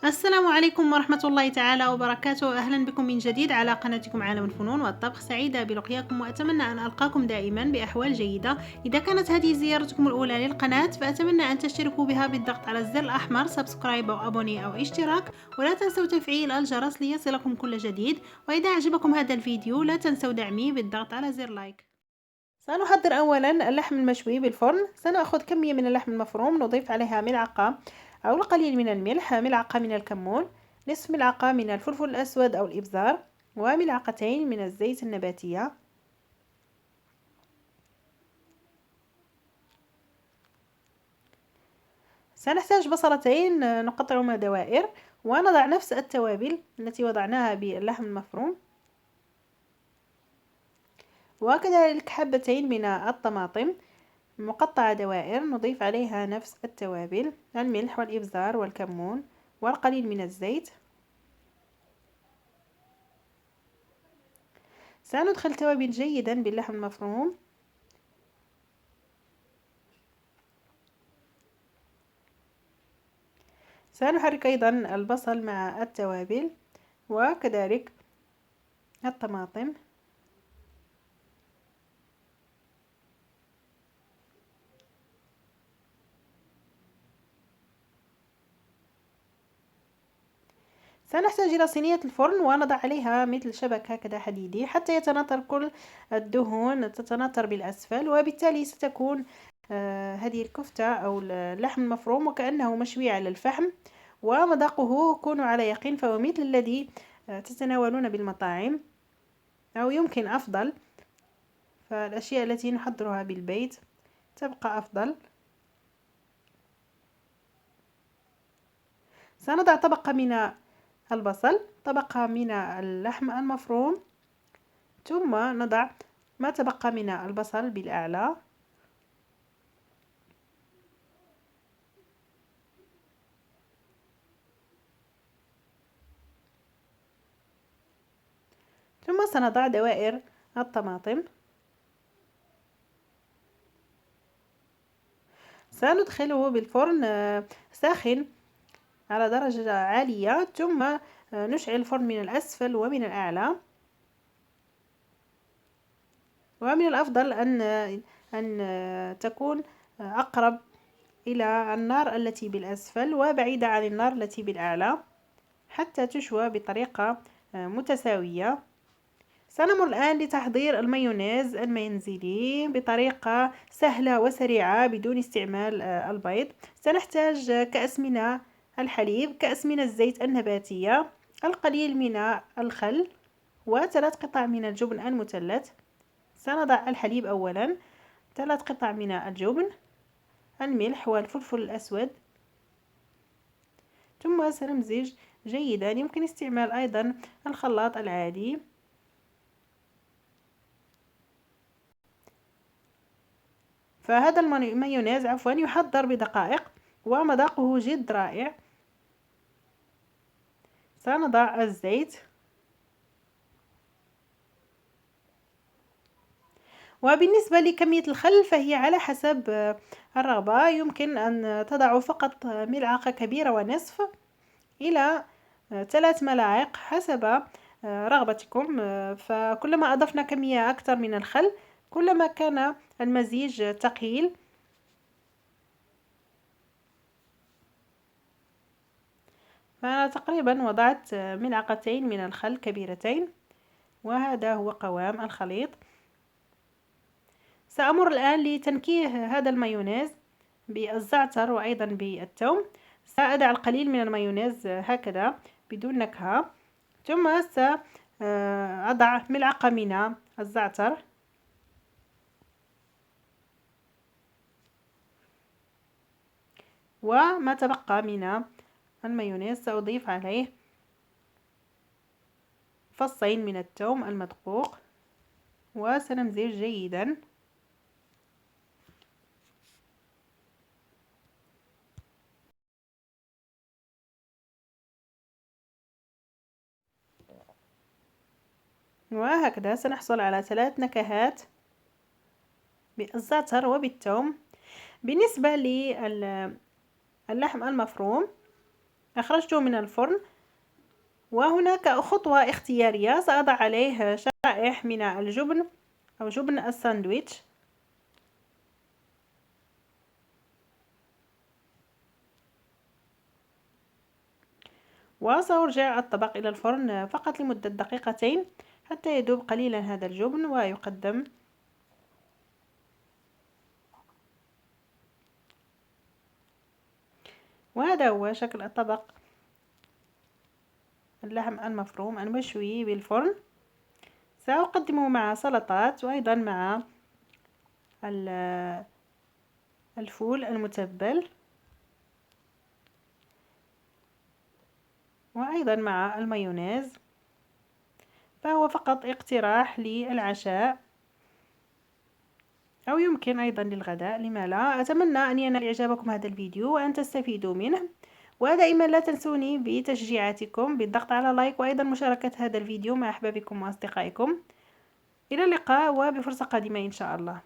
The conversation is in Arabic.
السلام عليكم ورحمة الله تعالى وبركاته. أهلا بكم من جديد على قناتكم عالم الفنون والطبخ. سعيدة بلقياكم وأتمنى أن ألقاكم دائما بأحوال جيدة. إذا كانت هذه زيارتكم الأولى للقناة فأتمنى أن تشتركوا بها بالضغط على الزر الأحمر سبسكرايب أو أبوني أو اشتراك، ولا تنسوا تفعيل الجرس ليصلكم كل جديد. وإذا أعجبكم هذا الفيديو لا تنسوا دعمي بالضغط على زر لايك. سنحضر أولا اللحم المشوي بالفرن. سنأخذ كمية من اللحم المفروم، نضيف عليها ملعقة أو القليل من الملح، ملعقة من الكمون، نصف ملعقة من الفلفل الأسود أو الإبزار، وملعقتين من الزيت النباتية. سنحتاج بصلتين نقطعهما دوائر، ونضع نفس التوابل التي وضعناها باللحم المفروم، وكذلك حبتين من الطماطم مقطعة دوائر، نضيف عليها نفس التوابل، الملح والإبزار والكمون والقليل من الزيت. سندخل التوابل جيدا باللحم المفروم، سنحرك أيضا البصل مع التوابل وكذلك الطماطم. سنحتاج إلى صينية الفرن ونضع عليها مثل شبك هكذا حديدي حتى يتناثر كل الدهون، تتناثر بالأسفل، وبالتالي ستكون هذه الكفتة أو اللحم المفروم وكأنه مشوي على الفحم، ومذاقه كونوا على يقين فهو مثل الذي تتناولون بالمطاعم أو يمكن أفضل، فالأشياء التي نحضرها بالبيت تبقى أفضل. سنضع طبقة من البصل، طبقة من اللحم المفروم، ثم نضع ما تبقى من البصل بالأعلى، ثم سنضع دوائر الطماطم. سندخله بالفرن ساخن على درجة عالية، ثم نشعل الفرن من الأسفل ومن الأعلى، ومن الأفضل أن تكون أقرب إلى النار التي بالأسفل وبعيدة عن النار التي بالأعلى حتى تشوى بطريقة متساوية. سنمر الآن لتحضير المايونيز المنزلي بطريقة سهلة وسريعة بدون استعمال البيض. سنحتاج كأس من الحليب، كأس من الزيت النباتية، القليل من الخل، وثلاث قطع من الجبن المثلث. سنضع الحليب أولا، 3 قطع من الجبن، الملح والفلفل الأسود، ثم سنمزج جيدا. يمكن استعمال أيضا الخلاط العادي. فهذا المايونيز يحضر بدقائق ومذاقه جد رائع. سنضع الزيت، وبالنسبة لكمية الخل فهي على حسب الرغبة، يمكن أن تضعوا فقط ملعقة كبيرة ونصف إلى 3 ملاعق حسب رغبتكم. فكلما أضفنا كمية أكثر من الخل كلما كان المزيج ثقيل. فأنا تقريبا وضعت ملعقتين من الخل كبيرتين، وهذا هو قوام الخليط. سأمر الآن لتنكيه هذا المايونيز بالزعتر وأيضا بالثوم. سأضع القليل من المايونيز هكذا بدون نكهة، ثم سأضع ملعقة من الزعتر، وما تبقى من المايونيز سأضيف عليه فصين من الثوم المدقوق، وسنمزج جيدا. وهكذا سنحصل على 3 نكهات بالزعتر وبالثوم. بالنسبة للحم المفروم أخرجته من الفرن، وهناك خطوة اختيارية، سأضع عليه شرائح من الجبن أو جبن الساندويتش، وسأرجع الطبق إلى الفرن فقط لمدة دقيقتين حتى يذوب قليلا هذا الجبن ويقدم. وهذا هو شكل الطبق اللحم المفروم المشوي بالفرن. سأقدمه مع سلطات، وأيضا مع الفول المتبل، وأيضا مع المايونيز. فهو فقط اقتراح للعشاء، أو يمكن أيضا للغداء، لما لا. أتمنى أن ينال إعجابكم هذا الفيديو وأن تستفيدوا منه، ودائما لا تنسوني بتشجيعاتكم بالضغط على لايك، وأيضا مشاركة هذا الفيديو مع أحبابكم وأصدقائكم. إلى اللقاء وبفرصة قادمة إن شاء الله.